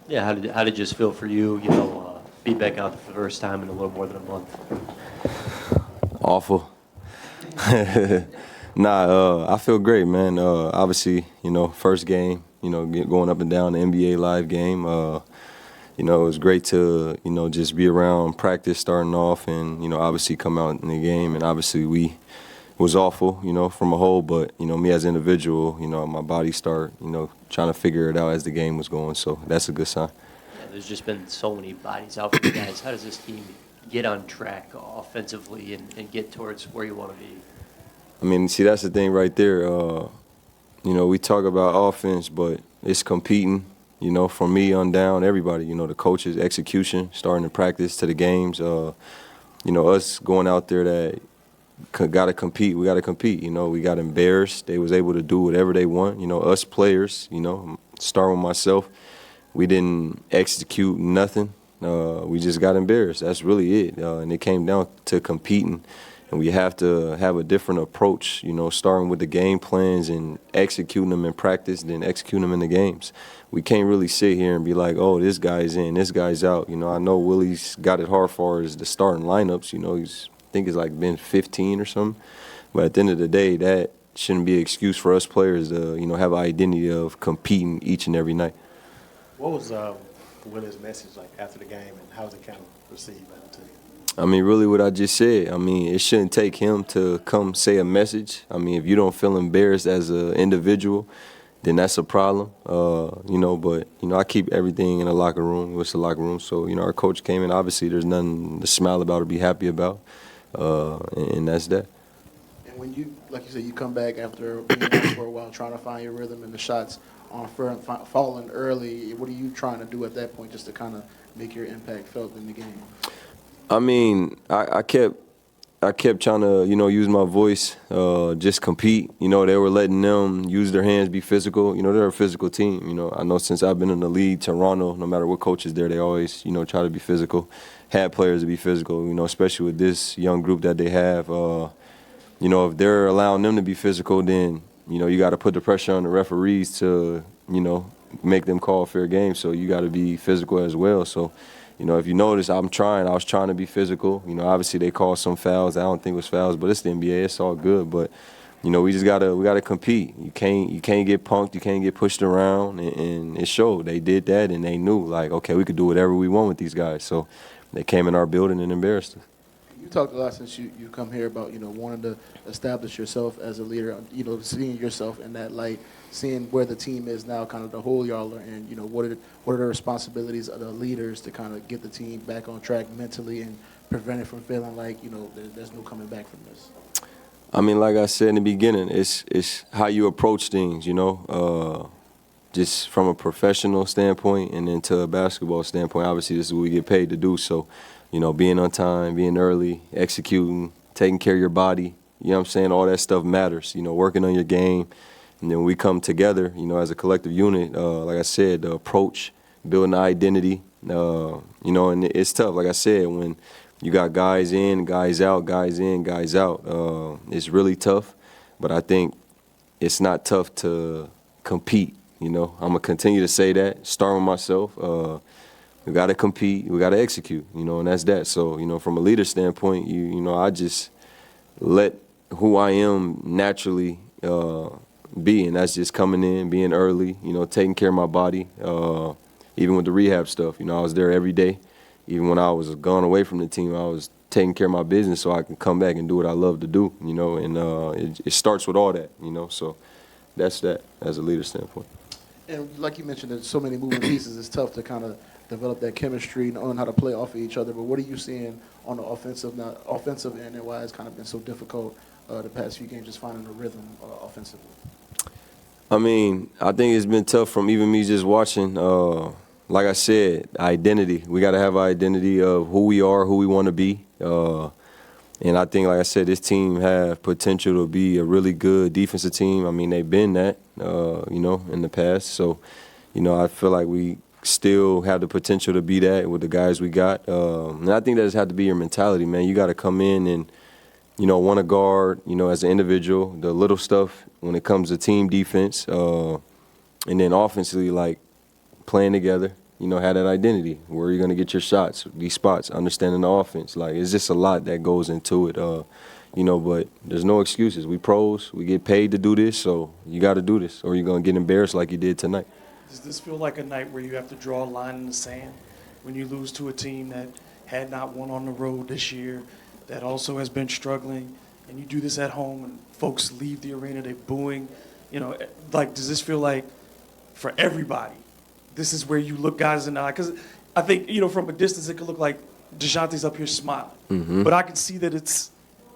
Yeah, how did it just feel for you, be back out for the first time in a little more than a month? Awful. I feel great, man. Obviously, first game, going up and down the NBA live game. It was great to, just be around practice starting off and, obviously come out in the game. And obviously we was awful, from a whole. But, me as an individual, my body start, trying to figure it out as the game was going. So that's a good sign. Yeah, there's just been so many bodies out for you guys. How does this team get on track offensively and get towards where you want to be? I mean, see, that's the thing right there. We talk about offense, but it's competing, from me on down, everybody, the coaches, execution, starting to practice to the games. Us going out there that got to compete. We got to compete. We got embarrassed. They was able to do whatever they want. Us players, starting with myself, we didn't execute nothing. We just got embarrassed. That's really it. And it came down to competing. And we have to have a different approach, starting with the game plans and executing them in practice, then executing them in the games. We can't really sit here and be like, oh, this guy's in, this guy's out. I know Willie's got it hard for as the starting lineups. I think it's like been 15 or something. But at the end of the day, that shouldn't be an excuse for us players to, have an identity of competing each and every night. What was Willie's message like after the game, and how was it kind of received by the team? I mean, really what I just said. I mean, it shouldn't take him to come say a message. I mean, if you don't feel embarrassed as an individual, then that's a problem. But I keep everything in the locker room. It's the locker room. So, our coach came in. Obviously, there's nothing to smile about or be happy about, and that's that. And when you, like you said, you come back after being out for a while, trying to find your rhythm and the shots on falling early, what are you trying to do at that point just to kind of make your impact felt in the game? I mean, I kept trying to, use my voice, just compete. They were letting them use their hands, be physical. They're a physical team. I know since I've been in the league, Toronto, no matter what coach is there, they always, try to be physical, had players to be physical, especially with this young group that they have. If they're allowing them to be physical, then, you got to put the pressure on the referees to, make them call fair game. So you got to be physical as well. So, if you notice, I was trying to be physical. Obviously they called some fouls. I don't think it was fouls, but it's the NBA. It's all good. But, we just gotta compete. You can't get punked. You can't get pushed around. And it showed. They did that, and they knew, like, okay, we could do whatever we want with these guys. So they came in our building and embarrassed us. You talked a lot since you come here about, wanting to establish yourself as a leader, seeing yourself in that light, seeing where the team is now, kind of the hole y'all are in, what are the responsibilities of the leaders to kind of get the team back on track mentally and prevent it from feeling like, there's no coming back from this? I mean, like I said in the beginning, it's how you approach things, just from a professional standpoint and then to a basketball standpoint. Obviously, this is what we get paid to do. So, being on time, being early, executing, taking care of your body, what I'm saying? All that stuff matters, working on your game. And then we come together, as a collective unit, like I said, the approach, building the identity, and it's tough. Like I said, when you got guys in, guys out, guys in, guys out, it's really tough. But I think it's not tough to compete, I'm going to continue to say that, start with myself. We got to compete, we got to execute, and that's that. So, from a leader standpoint, I just let who I am naturally be, and that's just coming in, being early, taking care of my body, even with the rehab stuff. I was there every day. Even when I was gone away from the team, I was taking care of my business so I can come back and do what I love to do, and it starts with all that, so that's that as a leader standpoint. And like you mentioned, there's so many moving pieces, it's tough to kind of develop that chemistry and learn how to play off of each other, but what are you seeing on the offensive end and why it's kind of been so difficult the past few games, just finding a rhythm offensively? I mean, I think it's been tough from even me just watching. Like I said, identity. We got to have an identity of who we are, who we want to be. And I think, like I said, this team have potential to be a really good defensive team. I mean, they've been that, in the past. So, I feel like we still have the potential to be that with the guys we got. And I think that just had to be your mentality, man. You got to come in and, want to guard, as an individual, the little stuff when it comes to team defense. And then offensively, like playing together, have that identity. Where are you going to get your shots, these spots, understanding the offense. Like, it's just a lot that goes into it, but there's no excuses. We pros, we get paid to do this, so you got to do this, or you're going to get embarrassed like you did tonight. Does this feel like a night where you have to draw a line in the sand when you lose to a team that had not won on the road this year, that also has been struggling, and you do this at home and folks leave the arena, they're booing? Does this feel like for everybody, this is where you look guys in the eye? Because I think, from a distance, it could look like Dejounte's up here smiling. Mm-hmm. But I can see that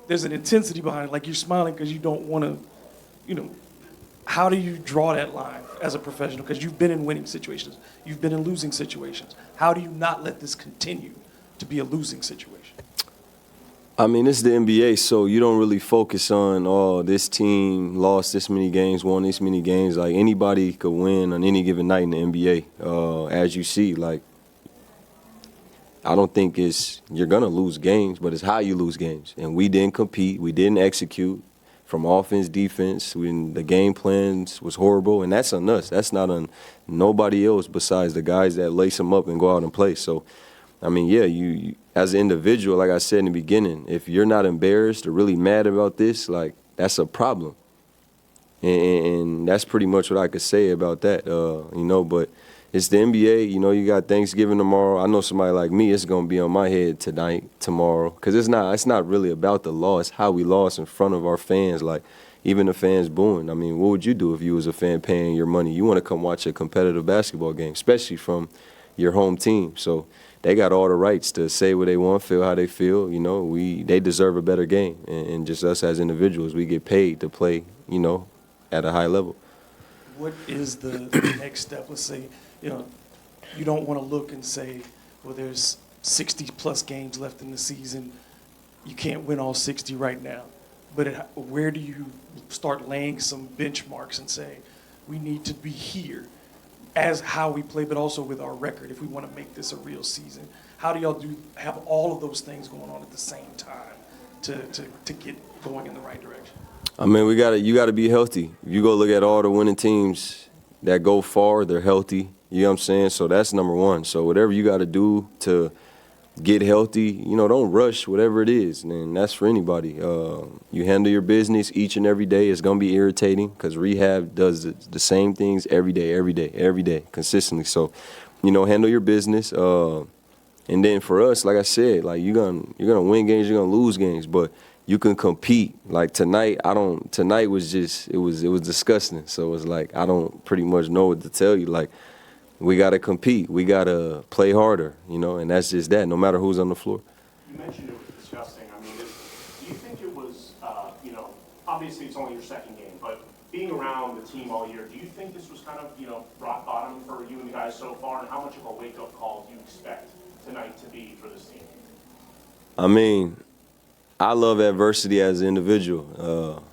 there's an intensity behind it, like you're smiling because you don't want to, how do you draw that line as a professional? Because you've been in winning situations. You've been in losing situations. How do you not let this continue to be a losing situation? I mean, it's the NBA, so you don't really focus on, this team lost this many games, won this many games. Like, anybody could win on any given night in the NBA. As you see, like, I don't think you're going to lose games, but it's how you lose games. And we didn't compete. We didn't execute from offense, defense. When the game plans was horrible, and that's on us. That's not on nobody else besides the guys that lace them up and go out and play. So, I mean, yeah, you as an individual, like I said in the beginning, if you're not embarrassed or really mad about this, like, that's a problem. And that's pretty much what I could say about that, but it's the NBA. You got Thanksgiving tomorrow. I know somebody like me, it's going to be on my head tomorrow, because it's not really about the loss, how we lost in front of our fans, like, even the fans booing. I mean, what would you do if you was a fan paying your money? You want to come watch a competitive basketball game, especially from your home team. So they got all the rights to say what they want, feel how they feel. They deserve a better game. And just us as individuals, we get paid to play, at a high level. What is the next step? Let's say, you don't want to look and say, well, there's 60-plus games left in the season. You can't win all 60 right now. But where do you start laying some benchmarks and say, we need to be here as how we play, but also with our record if we want to make this a real season? How do y'all have all of those things going on at the same time to get going in the right direction? I mean, you gotta be healthy. If you go look at all the winning teams that go far, they're healthy. You know what I'm saying? So that's number one. So whatever you got to do to get healthy, don't rush whatever it is. And that's for anybody. You handle your business each and every day. It's going to be irritating because rehab does the same things every day, consistently. So, handle your business. And then for us, like I said, like you're gonna win games, you're gonna lose games, but you can compete. Like tonight was just it was disgusting. So it's like I don't pretty much know what to tell you. Like, we got to compete. We got to play harder, and that's just that, no matter who's on the floor. You mentioned it was disgusting. I mean, do you think it was, obviously it's only your second game, but being around the team all year, do you think this was kind of, rock bottom for you and the guys so far, and how much of a wake-up call do you expect tonight to be for this team? I mean, I love adversity as an individual.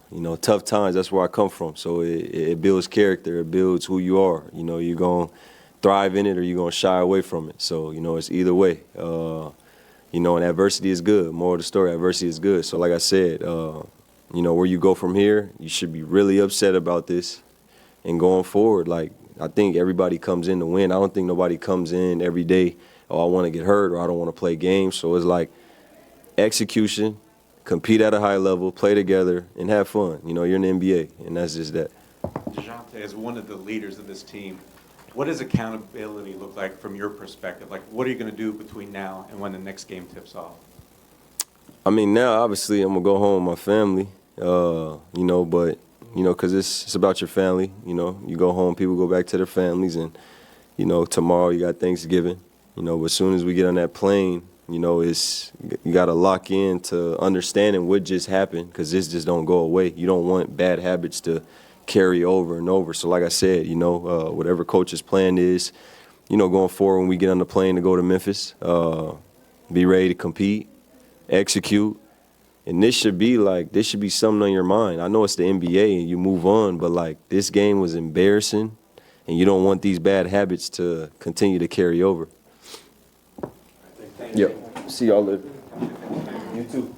Tough times, that's where I come from. So it builds character. It builds who you are. You're going to thrive in it or you're going to shy away from it. So, it's either way. And adversity is good. More of the story, adversity is good. So, like I said, where you go from here, you should be really upset about this and going forward. Like, I think everybody comes in to win. I don't think nobody comes in every day, I want to get hurt or I don't want to play games. So it's like execution, compete at a high level, play together, and have fun. You're in the NBA, and that's just that. Dejounte, as one of the leaders of this team, what does accountability look like from your perspective? Like, what are you going to do between now and when the next game tips off? I mean, now, obviously, I'm going to go home with my family, but, because it's about your family. You go home, people go back to their families, and, tomorrow you got Thanksgiving. But as soon as we get on that plane, you got to lock in to understanding what just happened, because this just don't go away. You don't want bad habits to carry over and over. So like I said, whatever coach's plan is, going forward when we get on the plane to go to Memphis, be ready to compete, execute. And this should be something on your mind. I know it's the NBA and you move on, but this game was embarrassing and you don't want these bad habits to continue to carry over. Yep. See y'all later. You too.